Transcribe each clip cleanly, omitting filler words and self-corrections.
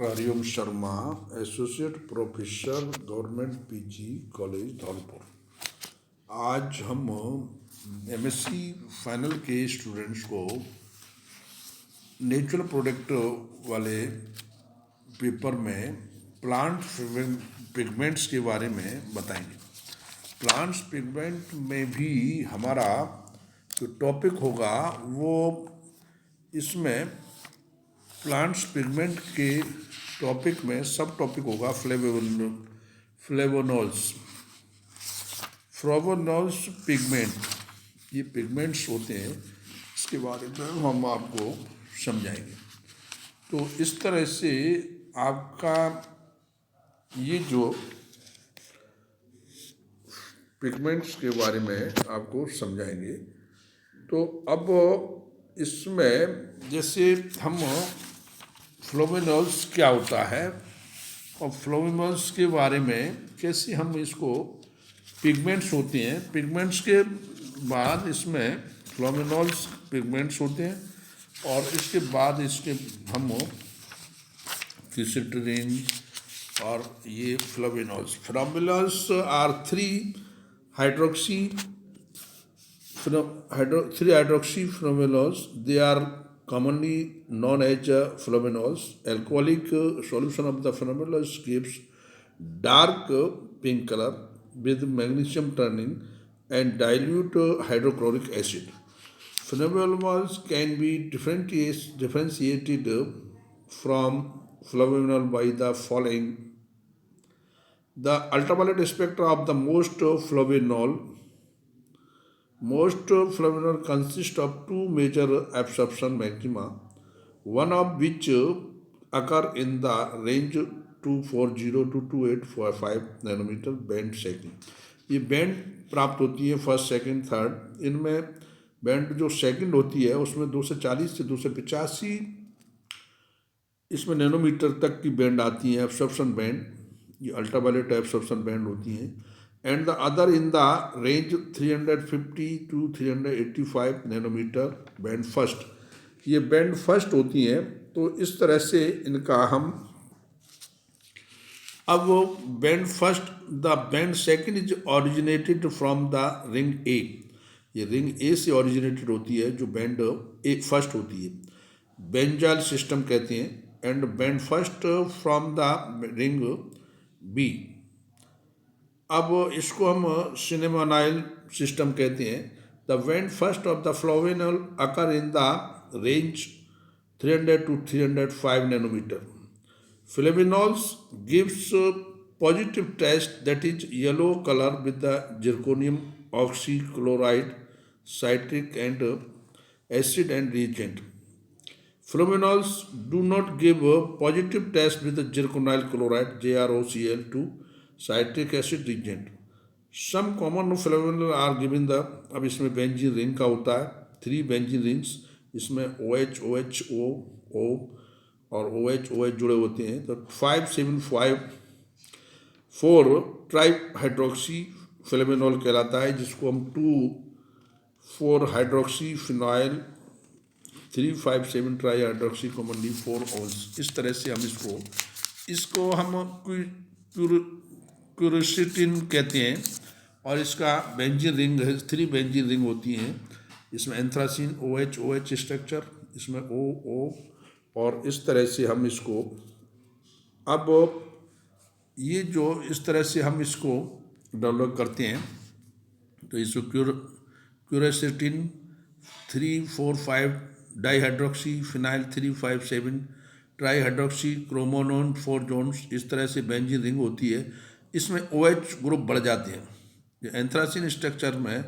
Hariom Sharma, associate professor, government PG college Dholpur. आज हम MSc final के स्टूडेंट्स को नेचुरल प्रोडक्ट वाले पेपर में प्लांट पिगमेंट्स के बारे में बताएंगे। प्लांट्स पिगमेंट में भी हमारा जो टॉपिक होगा वो इसमें प्लांट्स पिगमेंट के टॉपिक में सब टॉपिक होगा फ्लेवोनॉल्स। फ्लेवोनॉल्स पिगमेंट, ये पिगमेंट्स होते हैं, इसके बारे में हम आपको समझाएंगे। तो इस तरह से आपका ये जो पिगमेंट्स के बारे में आपको समझाएंगे। तो अब इसमें जैसे हम फ्लोवेनॉल्स क्या होता है और फ्लोवेनॉल्स के बारे में कैसे हम इसको पिगमेंट्स होते हैं, पिगमेंट्स के बाद इसमें फ्लोवेनॉल्स पिगमेंट्स होते हैं और इसके बाद इसके हम फिसिट्रीन और ये flavonols. Flavonols are three hydroxy flavonols. They are commonly known as flavonols. Alcoholic solution of the flavonols gives dark pink color with magnesium turning and dilute hydrochloric acid. Flavonols can be differentiated from flavanol by the following. The ultraviolet spectra of the most flavanol consist of two major absorption maxima, one of which occur in the range 240 to 2845 nanometre band second. ये band प्राप्त होती है first second third. इनमें band जो second होती है उसमें 240 से 285 इसमें नैनोमीटर तक की बैंड आती है एब्सॉर्प्शन बैंड, ये अल्ट्रावायलेट एब्सॉर्प्शन बैंड होती हैं। And the other in the range 350 to 385 nanometre band first, ये बैंड फर्स्ट होती हैं। तो इस तरह से इनका हम अब band first, the band second is originated from the ring A, ये रिंग ए से ओरिजिनेटेड होती है जो बैंड ए फर्स्ट होती है, बेंजाइल सिस्टम कहते हैं। And band first from the ring B, अब इसको हम सिनेमोनाइल सिस्टम कहते हैं। The band first of the flavonol occur in the range 300 to 305 nanometer. Flavanols gives positive taste, that is yellow color with the zirconium oxychloride, citric and acid and reagent. Flavanols do not give a positive taste with the zirconyl chloride JrOCl2 citric acid reagent. Some common flavanols are given the, अब इसमें benzene ring का होता है 3 benzene rings, इसमें OH OH O और OH OH जुड़े होते हैं। तो 5754 ट्राई हाइड्रोक्सी फ्लेवेनॉल कहलाता है, जिसको हम 2,4 hydroxy phenyl 357 try hydroxy commonly 4 ऑल्स। इस तरह से हम इसको हम क्यूरसिटिन कहते हैं और इसका बेंजीन रिंग 3 बेंजीन रिंग होती हैं। इसमें एंथ्रासिन OH OH स्ट्रक्चर, इसमें O और इस तरह से हम इसको, अब ये जो इस तरह से हम इसको डेवलप करते हैं। तो इसको quercetin 345 dihydroxy phenyl 357 trihydroxy chromenone 4 ones, इस तरह से बेंजीन रिंग होती है। इसमें OH ग्रुप बढ़ जाते हैं। जो एंथ्रासिन स्ट्रक्चर में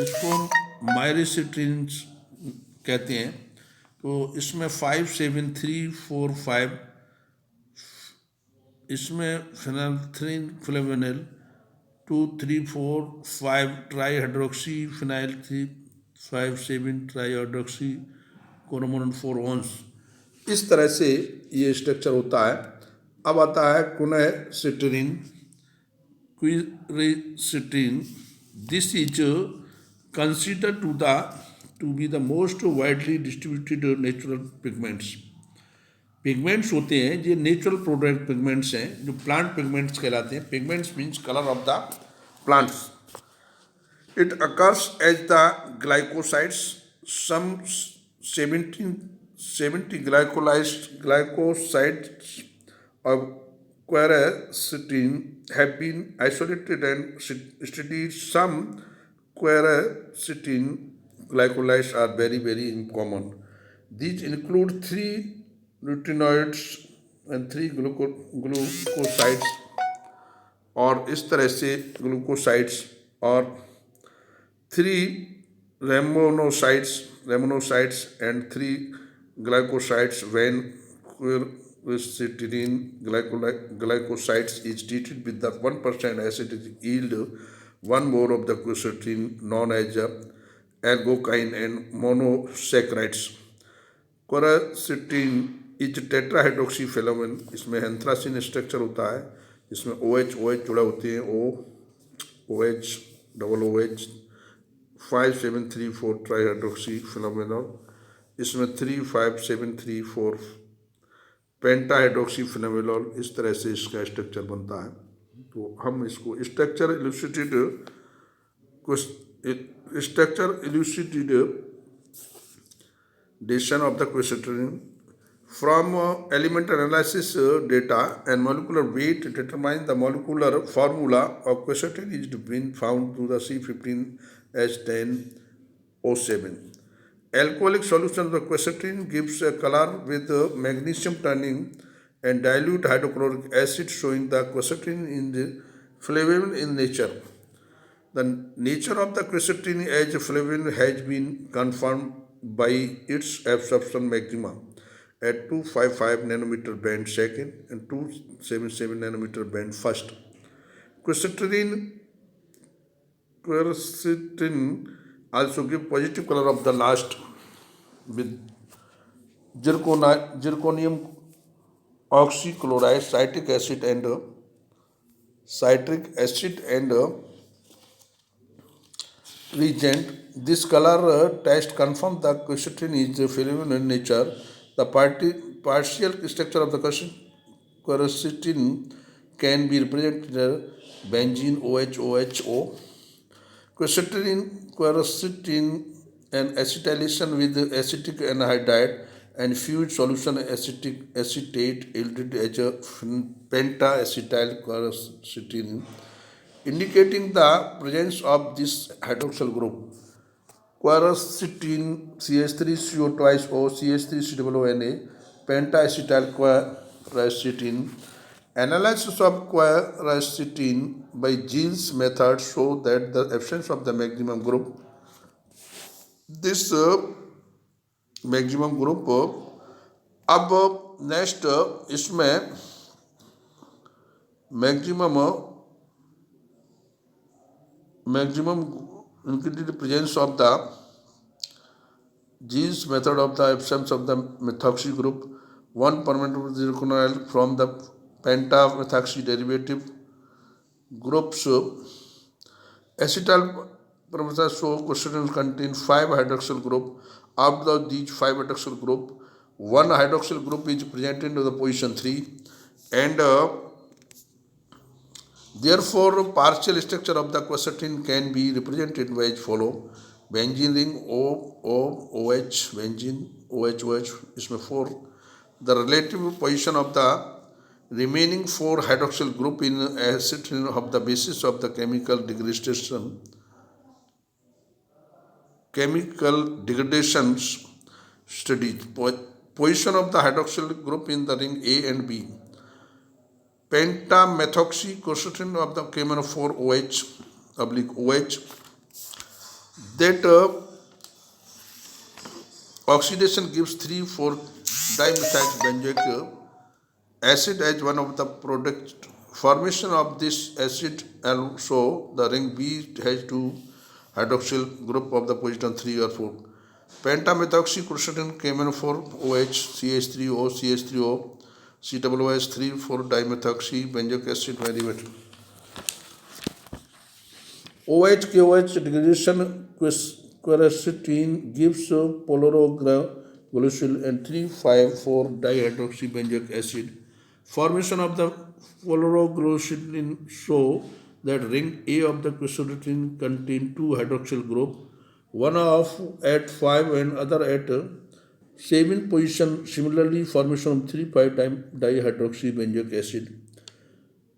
इसको मायरिसिट्रिन्स कहते हैं। तो इसमें 57345 इसमें फिनाइलथ्रीन flavonol 2345 trihydroxy phenyl 357 trihydroxy chromenone 4 ones. इस तरह से ये स्ट्रक्चर होता है। अब आता है क्विनसिट्रीन। This is considered to be the most widely distributed natural pigments. Pigments होते हैं ये नेचुरल प्रोडक्ट पिगमेंट्स हैं जो प्लांट पिगमेंट्स कहलाते हैं. Pigments means colour of the plants. It occurs as the glycosides. Some 70 glycosides of quercetin have been isolated and studied. Some quercetin glycosides are very common. These include three retinoids and three glucosides और इस तरह से glucosides और three remnosides and three glycosides. When quercetin glycosides is treated with the 1% acid, yield one more of the quercetin known as ergocaine and monosaccharides. Quercetin is tetrahydroxy फिलामेन. इसमें anthracene structure होता है. इसमें OH जुड़ा होते हैं. OH double OH 5734 ट्राईहाइड्रोक्सी फिलामेनॉल. इसमें 35734 पेंटाहाइड्रोक्सी फिलामेनॉल. इस तरह से इसका स्ट्रक्चर बनता है. तो हम इसको structure elucidation of the quercetin from elemental analysis data and molecular weight determine the molecular formula of quercetin is been found through the C15H10O7. Alcoholic solution of the quercetin gives a color with magnesium turning and dilute hydrochloric acid, showing the quercetin in the flammable in nature. The nature of the quercetin as flammable has been confirmed by its absorption maxima at 255 nanometer band second and 277 nanometer band first. Quercetin also give positive color of the last with zirconium oxychloride, citric acid and reagent. This color test confirms the quercetin is flammable in nature. The partial structure of the quercetin can be represented benzene OHO. Quercetin and acetylation with acetic anhydride and fused solution acetate yielded as a penta-acetyl quercetin, indicating the presence of this hydroxyl group. Quercetin CH3CO twice O CH3COONA penta-acetyl quercetin. Analysis of quercetin by Jeans method show that the absence of the maximum group. This maximum group अब next इसमें maximum included presence of the Jeans method of the absence of the methoxy group. One permanent zirconyl from the pentamethoxy derivative groups. Acetyl permethylation so quercetin contain 5 hydroxyl group. Out of these 5 hydroxyl group, one hydroxyl group is present in the position 3 and therefore partial structure of the quercetin can be represented by as follow. Benzene ring OH, benzene OH, इसमें 4. The relative position of the remaining 4 hydroxyl group in acetylene of the basis of the chemical degradation studies. Position of the hydroxyl group in the ring A and B. Pentamethoxy quercetin of the KMNO4 OH that oxidation gives 3,4-dimethyl benzoic acid as one of the product. Formation of this acid also the ring B has 2 hydroxyl group of the position 3 or 4. Pentamethoxy quercetin KMNO4 OH CH3O CH3O COOH 3,4-dimethoxy benzoic acid derivative. OH-KOH degradation quercetin gives glycerol and 3,5,4-dihydroxybenzoic acid. Formation of the fluoroglycerin show that ring A of the quercetin contain two hydroxyl group, one of at 5 and other at 7 position. Similarly, formation of 3,5-dihydroxybenzoic acid.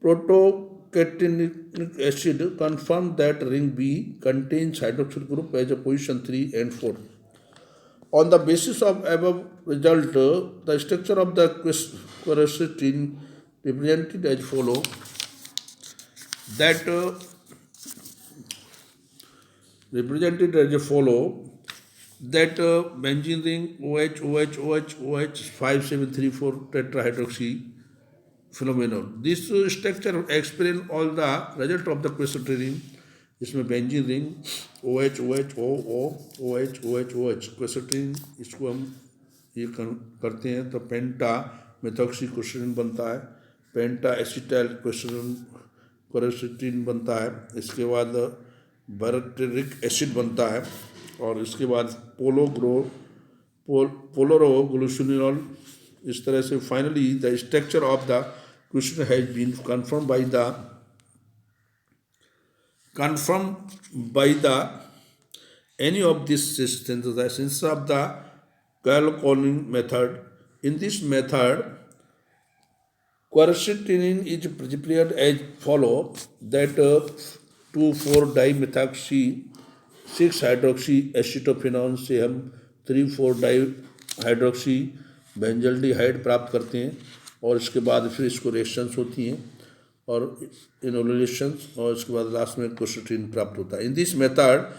Protocatenic acid confirmed that ring B contains hydroxyl group as a position 3 and 4. On the basis of above result, the structure of the quercetin represented as follow: that benzene ring OH 5734 tetrahydroxy phenomenon. This structure explain all the result of the quercetin. इसमें benzene ring OH OH OO OH OH OH क्वेसेटिन, इसको हम ये करते हैं तो पेंटा methoxy क्वेसेटिन बनता है, पेंटा acetyl क्वेसेटिन बनता है, इसके बाद बर्टेरिक एसिड बनता है, और इसके बाद पोलोरोग्लूसिनोल. इस तरह से finally the structure of the quercetin has been confirmed by any of these synthesis of the Gall-Corning method. In this method, quercetin is prepared as follow: that 2,4-dimethoxy 6-hydroxy acetophenone से हम 3,4-डाइहाइड्रोक्सी बेंजल्डिहाइड प्राप्त करते हैं, और इसके बाद फिर इसको रिएक्शंस होती हैं और इनोलेशंस, और इसके बाद लास्ट में क्वेसेटिन प्राप्त होता है. In this method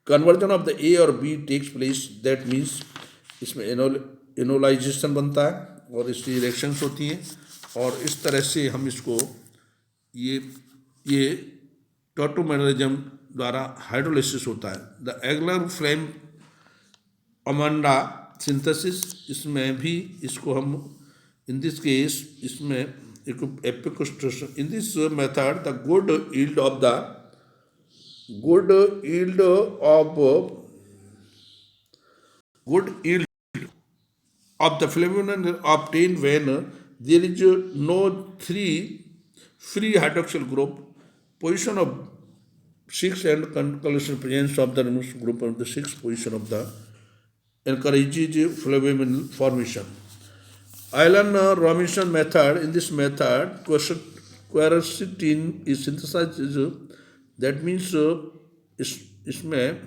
conversion of the A or B takes place. That means इसमें इनोलाइजेशन बनता है और इसकी रिएक्शंस होती हैं, और इस तरह से हम इसको ये टॉटोमेरिज्म द्वारा हाइड्रोलाइसिस होता है. द एगलर फ्लेम अमांडा सिंथेसिस, इसमें भी इसको हम इन दिस केस इसमें epicustration. In this method, the good yield of the flavonoid obtained when there is no 3 free hydroxyl group, position of 6 and conclusion presence of the group of the 6th position of the encourages flavonoid formation. Allan-Robinson method. In this method, quercetin is synthesized. That means इसमें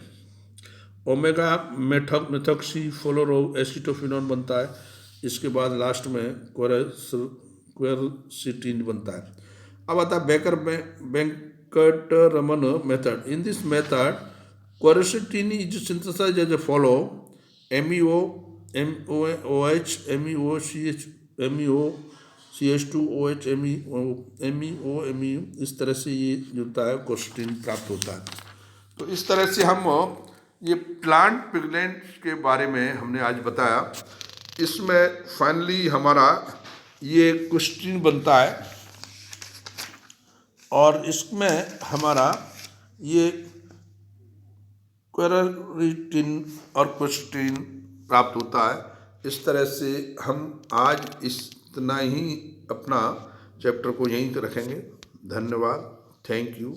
omega methoxy फ्लोरो acetophenone बनता है, इसके बाद last में quercetin बनता है. अब आता है Venkataraman method. In this method quercetin is synthesized as a follow: MEOOH MEOCH2OH MEO. इस तरह से ये जो होता है क्वेसेटिन प्राप्त होता है. तो इस तरह से हम ये प्लांट पिगमेंट के बारे में हमने आज बताया. इसमें फाइनली हमारा ये क्वेसेटिन बनता है, और इसमें हमारा ये क्वेरसिटिन और क्वेसेटिन प्राप्त होता है. इस तरह से हम आज इतना ही अपना चैप्टर को यहीं रखेंगे. धन्यवाद. Thank you.